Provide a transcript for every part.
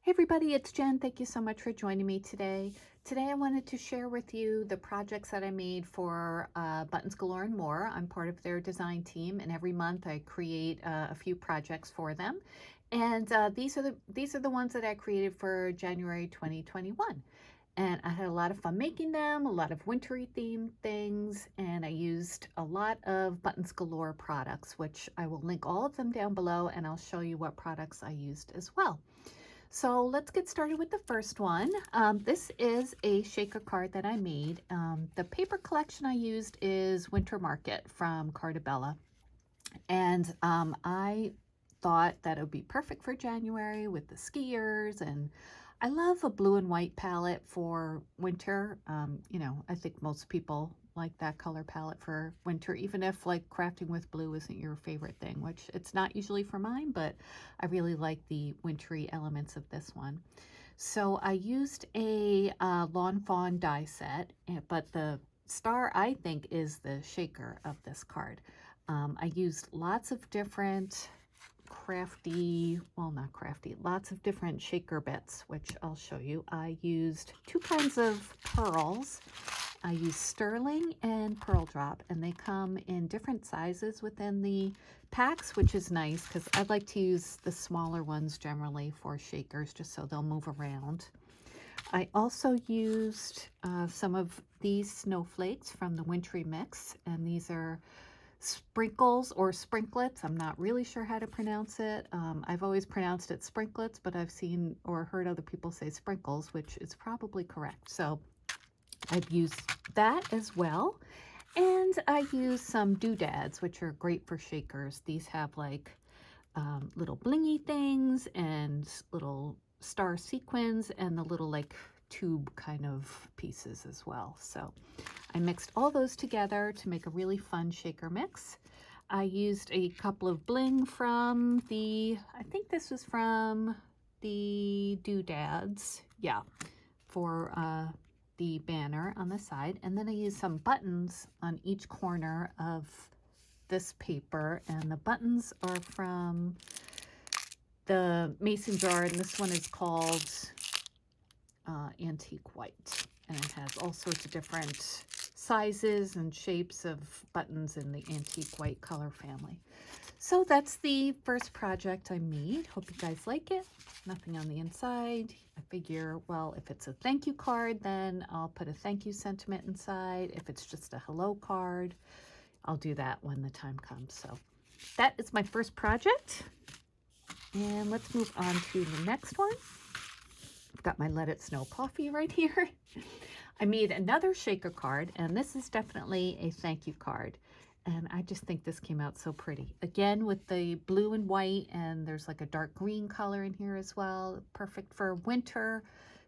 Hey everybody, it's Jen. Thank you so much for joining me today. Today I wanted to share with you the projects that I made for Buttons Galore and More. I'm part of their design team, and every month I create a few projects for them. And these are the ones that I created for January 2021. And I had a lot of fun making them, a lot of wintry themed things, and I used a lot of Buttons Galore products, which I will link all of them down below, and I'll show you what products I used as well. So let's get started with the first one. This is a shaker card that I made. The paper collection I used is Winter Market from Cartabella. And I thought that it would be perfect for January with the skiers, and I love a blue and white palette for winter. I think most people like that color palette for winter, even if like crafting with blue isn't your favorite thing, which it's not usually for mine, but I really like the wintry elements of this one. So I used a Lawn Fawn die set, but the star I think is the shaker of this card. I used lots of different lots of different shaker bits, which I'll show you. I used two kinds of pearls. I used sterling and pearl drop, and they come in different sizes within the packs, which is nice because I like to use the smaller ones generally for shakers just so they'll move around. I also used some of these snowflakes from the Wintry mix, and these are sprinkles or sprinklets. I'm not really sure how to pronounce it. I've always pronounced it sprinklets, but I've seen or heard other people say sprinkles, which is probably correct. So I've used that as well. And I used some doodads, which are great for shakers. These have like little blingy things and little star sequins and the little like tube kind of pieces as well. So I mixed all those together to make a really fun shaker mix. I used a couple of bling from I think this was from the doodads, yeah, for the banner on the side. And then I used some buttons on each corner of this paper, and the buttons are from the mason jar, and this one is called Antique White, and it has all sorts of different sizes and shapes of buttons in the Antique White color family. So that's the first project I made. Hope you guys like it. Nothing on the inside. I figure, well, if it's a thank you card, then I'll put a thank you sentiment inside. If it's just a hello card, I'll do that when the time comes. So that is my first project. And let's move on to the next one. I've got my Let It Snow coffee right here. I made another shaker card, and this is definitely a thank you card. And I just think this came out so pretty. Again, with the blue and white, and there's like a dark green color in here as well. Perfect for winter,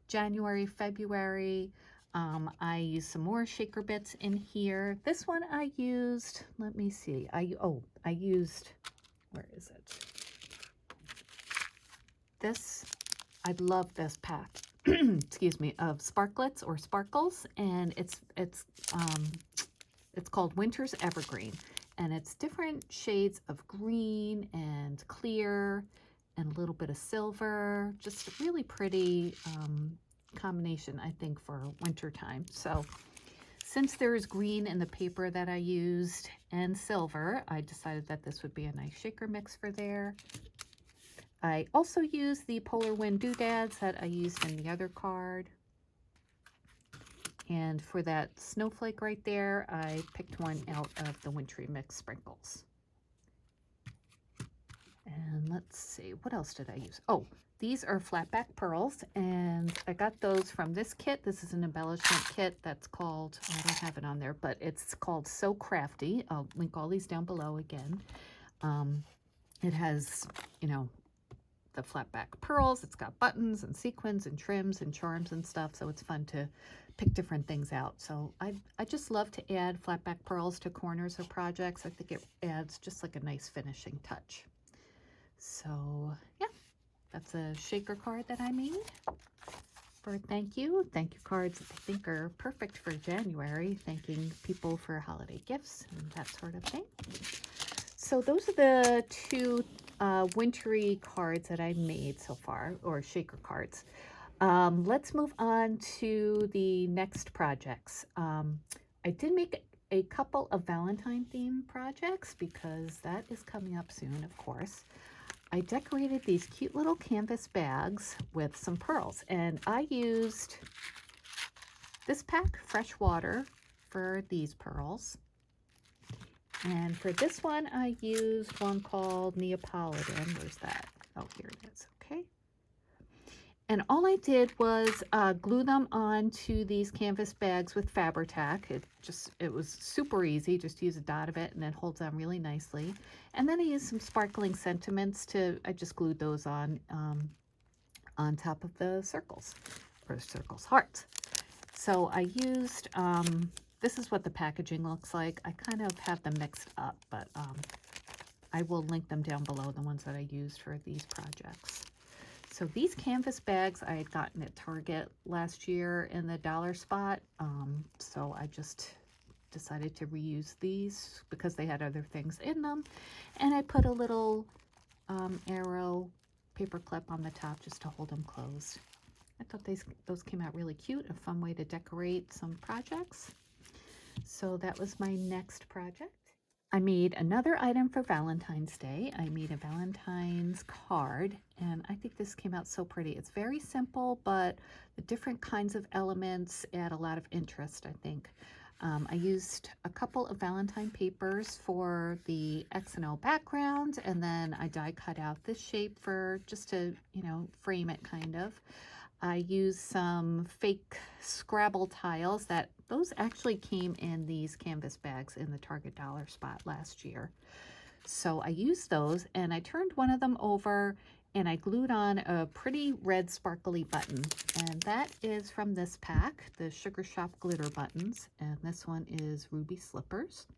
January, February. I used some more shaker bits in here. This one I used, let me see. I used, where is it? This, I love this pack, excuse me, of sparklets or sparkles, and it's called Winter's Evergreen, and it's different shades of green and clear and a little bit of silver. Just a really pretty combination, I think, for winter time. So since there is green in the paper that I used and silver, I decided that this would be a nice shaker mix for there. I also used the Polar Wind doodads that I used in the other card. And for that snowflake right there, I picked one out of the Wintry Mix sprinkles. And let's see, what else did I use? Oh, these are flatback pearls, and I got those from this kit. This is an embellishment kit that's called, I don't have it on there, but it's called So Crafty. I'll link all these down below again. It has, the flatback pearls. It's got buttons and sequins and trims and charms and stuff, so it's fun to pick different things out. So I just love to add flatback pearls to corners of projects. I think it adds just like a nice finishing touch. So yeah, that's a shaker card that I made for thank you. Thank you cards I think are perfect for January, thanking people for holiday gifts and that sort of thing. So those are the two Wintry cards that I made so far, or shaker cards. Let's move on to the next projects. I did make a couple of Valentine theme projects because that is coming up soon, of course. I decorated these cute little canvas bags with some pearls, and I used this pack, fresh water, for these pearls. And for this one, I used one called Neapolitan. Where's that? Oh, here it is. Okay. And all I did was glue them onto these canvas bags with Fabri-Tac. It was super easy. Just use a dot of it and it holds on really nicely. And then I used some sparkling sentiments I just glued those on top of the circles, or circles, hearts. So I used, this is what the packaging looks like. I kind of have them mixed up, but I will link them down below, the ones that I used for these projects. So these canvas bags I had gotten at Target last year in the dollar spot. So I just decided to reuse these because they had other things in them. And I put a little arrow paper clip on the top just to hold them closed. I thought those came out really cute, a fun way to decorate some projects. So that was my next project. I made another item for Valentine's Day. I made a Valentine's card, and I think this came out so pretty. It's very simple, but the different kinds of elements add a lot of interest, I think. I used a couple of Valentine papers for the X and O background, and then I die cut out this shape for just to, frame it kind of. I used some fake Scrabble tiles those actually came in these canvas bags in the Target dollar spot last year. So I used those and I turned one of them over and I glued on a pretty red sparkly button. And that is from this pack, the Sugar Shop glitter buttons. And this one is Ruby Slippers.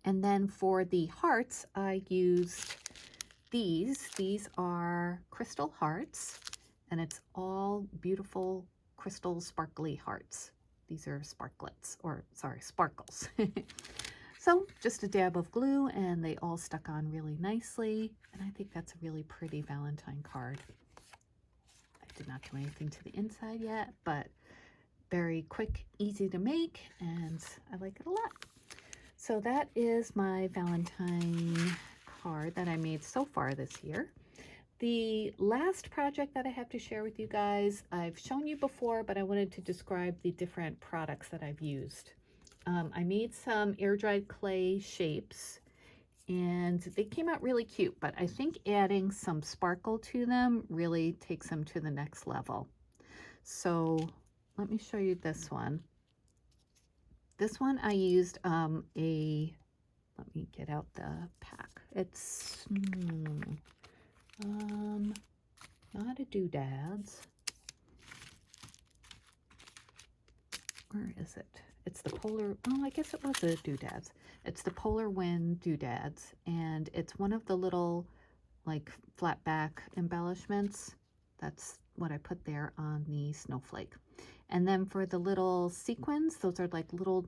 And then for the hearts, I used these. These are crystal hearts. And it's all beautiful crystal sparkly hearts. These are sparklets, or sorry, sparkles. So just a dab of glue and they all stuck on really nicely. And I think that's a really pretty Valentine card. I did not do anything to the inside yet, but very quick, easy to make, and I like it a lot. So that is my Valentine card that I made so far this year. The last project that I have to share with you guys, I've shown you before, but I wanted to describe the different products that I've used. I made some air-dried clay shapes, and they came out really cute, but I think adding some sparkle to them really takes them to the next level. So let me show you this one. This one I used let me get out the pack. It's... not a doodads. Where is it? It's the Polar, oh, I guess it was a doodads. It's the Polar Wind doodads, and it's one of the little, like, flat back embellishments. That's what I put there on the snowflake. And then for the little sequins, those are like little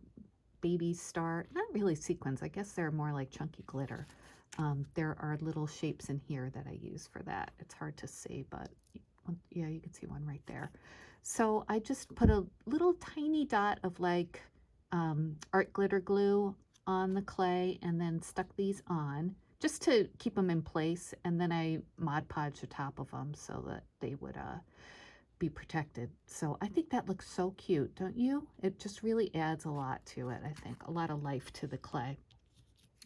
baby star, not really sequins, I guess they're more like chunky glitter. There are little shapes in here that I use for that. It's hard to see, but yeah, you can see one right there. So I just put a little tiny dot of like art glitter glue on the clay and then stuck these on just to keep them in place. And then I Mod Podged the top of them so that they would be protected. So I think that looks so cute, don't you? It just really adds a lot to it, I think. A lot of life to the clay.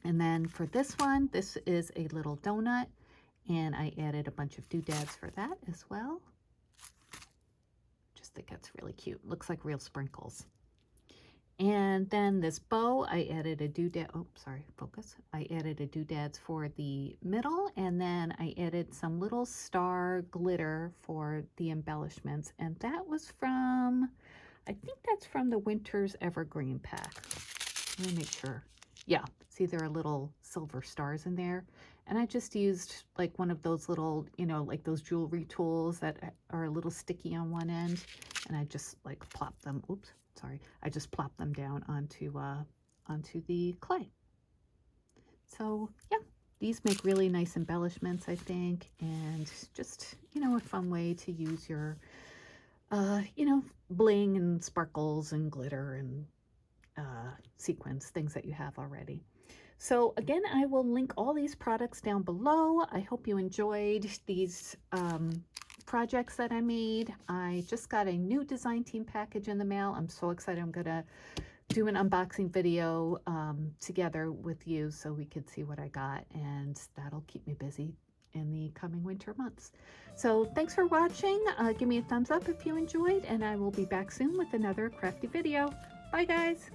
And then for this one, this is a little donut, and I added a bunch of doodads for that as well. Just think it's really cute. Looks like real sprinkles. And then this bow, I added a doodad, oh, sorry, focus. I added a doodads for the middle, and then I added some little star glitter for the embellishments. And that was from, I think that's from the Winter's Evergreen pack. Let me make sure. Yeah, see there are little silver stars in there. And I just used like one of those little, like those jewelry tools that are a little sticky on one end. And I just like plop them, oops, sorry. I just plop them down onto the clay. So yeah, These make really nice embellishments, I think, and just, you know, a fun way to use your, you know, bling and sparkles and glitter and sequins, things that you have already. So again, I will link all these products down below. I hope you enjoyed these projects that I made. I just got a new design team package in the mail. I'm so excited. I'm gonna do an unboxing video together with you so we could see what I got, and that'll keep me busy in the coming winter months. So thanks for watching. Give me a thumbs up if you enjoyed, and I will be back soon with another crafty video. Bye guys.